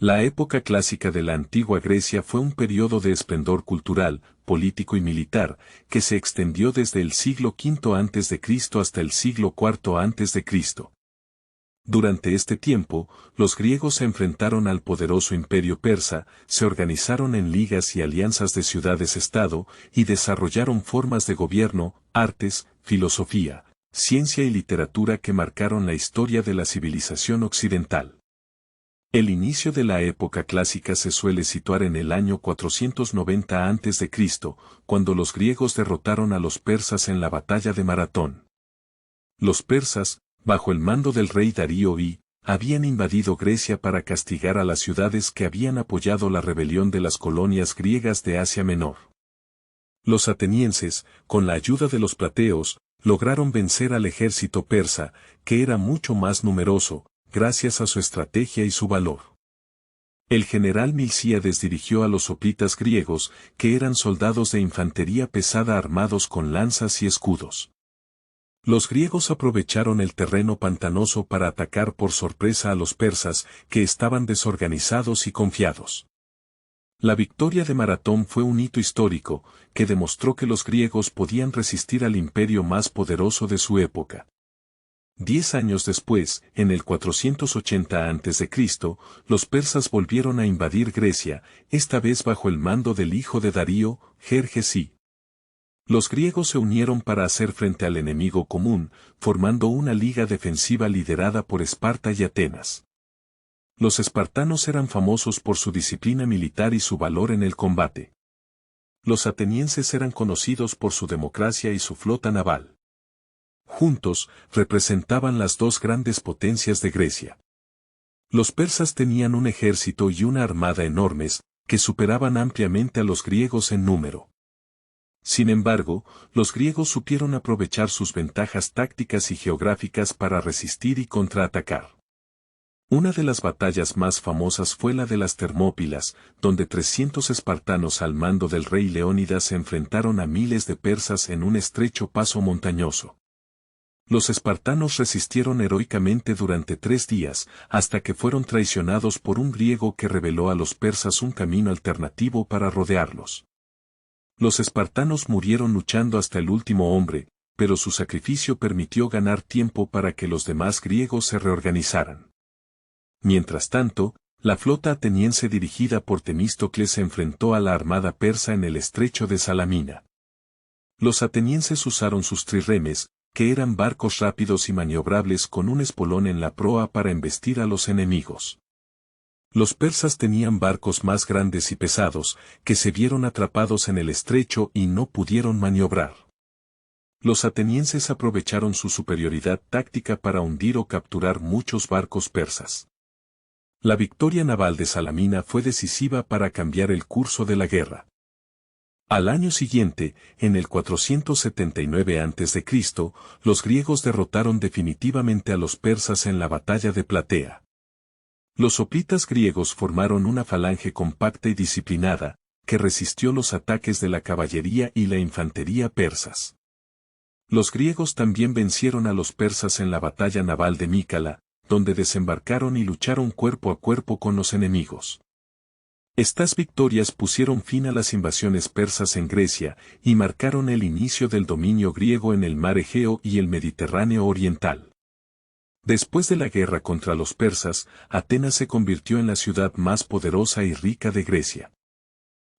La época clásica de la antigua Grecia fue un periodo de esplendor cultural, político y militar, que se extendió desde el siglo V a.C. hasta el siglo IV a.C. Durante este tiempo, los griegos se enfrentaron al poderoso imperio persa, se organizaron en ligas y alianzas de ciudades-estado, y desarrollaron formas de gobierno, artes, filosofía, ciencia y literatura que marcaron la historia de la civilización occidental. El inicio de la época clásica se suele situar en el año 490 a.C., cuando los griegos derrotaron a los persas en la batalla de Maratón. Los persas, bajo el mando del rey Darío I, habían invadido Grecia para castigar a las ciudades que habían apoyado la rebelión de las colonias griegas de Asia Menor. Los atenienses, con la ayuda de los plateos, lograron vencer al ejército persa, que era mucho más numeroso, gracias a su estrategia y su valor. El general Milcíades dirigió a los hoplitas griegos, que eran soldados de infantería pesada armados con lanzas y escudos. Los griegos aprovecharon el terreno pantanoso para atacar por sorpresa a los persas, que estaban desorganizados y confiados. La victoria de Maratón fue un hito histórico, que demostró que los griegos podían resistir al imperio más poderoso de su época. 10 años después, en el 480 a.C., los persas volvieron a invadir Grecia, esta vez bajo el mando del hijo de Darío, Jerjes I. Los griegos se unieron para hacer frente al enemigo común, formando una liga defensiva liderada por Esparta y Atenas. Los espartanos eran famosos por su disciplina militar y su valor en el combate. Los atenienses eran conocidos por su democracia y su flota naval. Juntos, representaban las dos grandes potencias de Grecia. Los persas tenían un ejército y una armada enormes, que superaban ampliamente a los griegos en número. Sin embargo, los griegos supieron aprovechar sus ventajas tácticas y geográficas para resistir y contraatacar. Una de las batallas más famosas fue la de las Termópilas, donde 300 espartanos al mando del rey Leónidas se enfrentaron a miles de persas en un estrecho paso montañoso. Los espartanos resistieron heroicamente durante 3 días, hasta que fueron traicionados por un griego que reveló a los persas un camino alternativo para rodearlos. Los espartanos murieron luchando hasta el último hombre, pero su sacrificio permitió ganar tiempo para que los demás griegos se reorganizaran. Mientras tanto, la flota ateniense dirigida por Temístocles se enfrentó a la armada persa en el estrecho de Salamina. Los atenienses usaron sus trirremes, que eran barcos rápidos y maniobrables con un espolón en la proa para embestir a los enemigos. Los persas tenían barcos más grandes y pesados, que se vieron atrapados en el estrecho y no pudieron maniobrar. Los atenienses aprovecharon su superioridad táctica para hundir o capturar muchos barcos persas. La victoria naval de Salamina fue decisiva para cambiar el curso de la guerra. Al año siguiente, en el 479 a.C., los griegos derrotaron definitivamente a los persas en la batalla de Platea. Los hoplitas griegos formaron una falange compacta y disciplinada, que resistió los ataques de la caballería y la infantería persas. Los griegos también vencieron a los persas en la batalla naval de Mícala, donde desembarcaron y lucharon cuerpo a cuerpo con los enemigos. Estas victorias pusieron fin a las invasiones persas en Grecia y marcaron el inicio del dominio griego en el mar Egeo y el Mediterráneo oriental. Después de la guerra contra los persas, Atenas se convirtió en la ciudad más poderosa y rica de Grecia.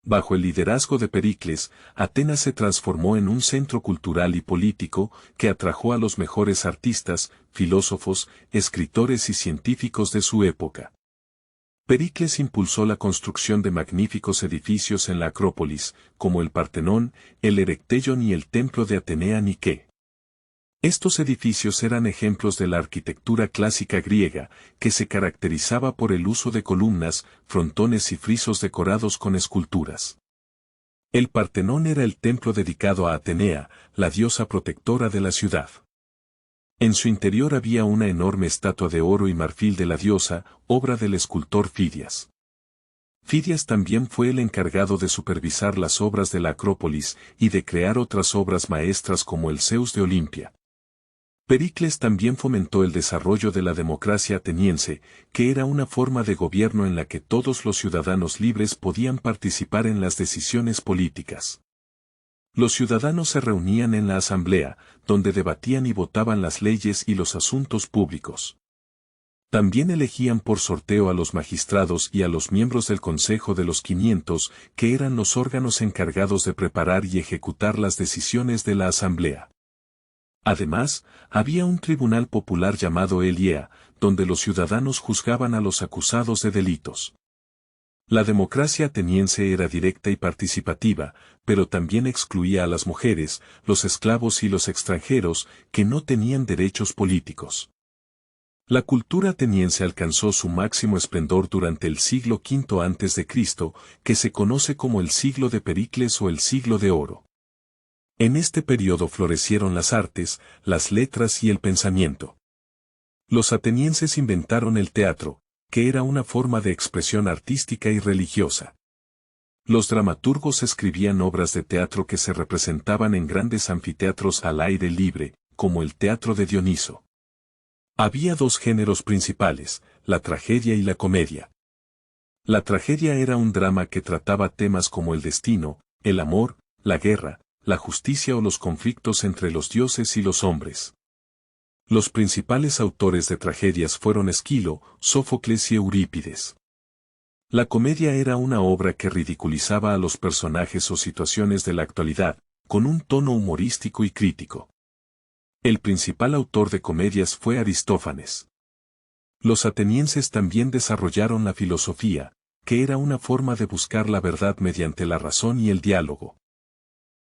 Bajo el liderazgo de Pericles, Atenas se transformó en un centro cultural y político que atrajo a los mejores artistas, filósofos, escritores y científicos de su época. Pericles impulsó la construcción de magníficos edificios en la Acrópolis, como el Partenón, el Erecteion y el Templo de Atenea Nike. Estos edificios eran ejemplos de la arquitectura clásica griega, que se caracterizaba por el uso de columnas, frontones y frisos decorados con esculturas. El Partenón era el templo dedicado a Atenea, la diosa protectora de la ciudad. En su interior había una enorme estatua de oro y marfil de la diosa, obra del escultor Fidias. Fidias también fue el encargado de supervisar las obras de la Acrópolis y de crear otras obras maestras como el Zeus de Olimpia. Pericles también fomentó el desarrollo de la democracia ateniense, que era una forma de gobierno en la que todos los ciudadanos libres podían participar en las decisiones políticas. Los ciudadanos se reunían en la asamblea, donde debatían y votaban las leyes y los asuntos públicos. También elegían por sorteo a los magistrados y a los miembros del Consejo de los 500, que eran los órganos encargados de preparar y ejecutar las decisiones de la asamblea. Además, había un tribunal popular llamado Eliea, donde los ciudadanos juzgaban a los acusados de delitos. La democracia ateniense era directa y participativa, pero también excluía a las mujeres, los esclavos y los extranjeros, que no tenían derechos políticos. La cultura ateniense alcanzó su máximo esplendor durante el siglo V a.C., que se conoce como el siglo de Pericles o el siglo de oro. En este periodo florecieron las artes, las letras y el pensamiento. Los atenienses inventaron el teatro, que era una forma de expresión artística y religiosa. Los dramaturgos escribían obras de teatro que se representaban en grandes anfiteatros al aire libre, como el teatro de Dioniso. Había dos géneros principales, la tragedia y la comedia. La tragedia era un drama que trataba temas como el destino, el amor, la guerra, la justicia o los conflictos entre los dioses y los hombres. Los principales autores de tragedias fueron Esquilo, Sófocles y Eurípides. La comedia era una obra que ridiculizaba a los personajes o situaciones de la actualidad, con un tono humorístico y crítico. El principal autor de comedias fue Aristófanes. Los atenienses también desarrollaron la filosofía, que era una forma de buscar la verdad mediante la razón y el diálogo.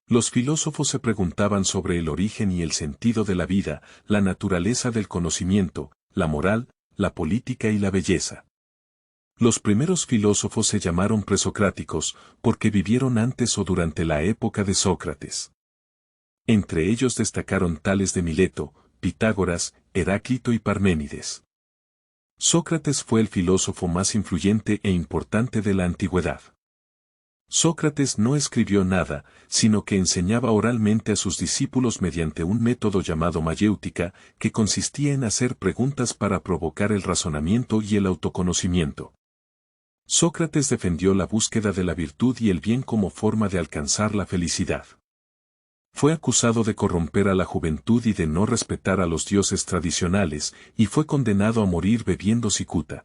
Los filósofos se preguntaban sobre el origen y el sentido de la vida, la naturaleza del conocimiento, la moral, la política y la belleza. Los primeros filósofos se llamaron presocráticos, porque vivieron antes o durante la época de Sócrates. Entre ellos destacaron Tales de Mileto, Pitágoras, Heráclito y Parménides. Sócrates fue el filósofo más influyente e importante de la antigüedad. Sócrates no escribió nada, sino que enseñaba oralmente a sus discípulos mediante un método llamado mayéutica, que consistía en hacer preguntas para provocar el razonamiento y el autoconocimiento. Sócrates defendió la búsqueda de la virtud y el bien como forma de alcanzar la felicidad. Fue acusado de corromper a la juventud y de no respetar a los dioses tradicionales, y fue condenado a morir bebiendo cicuta.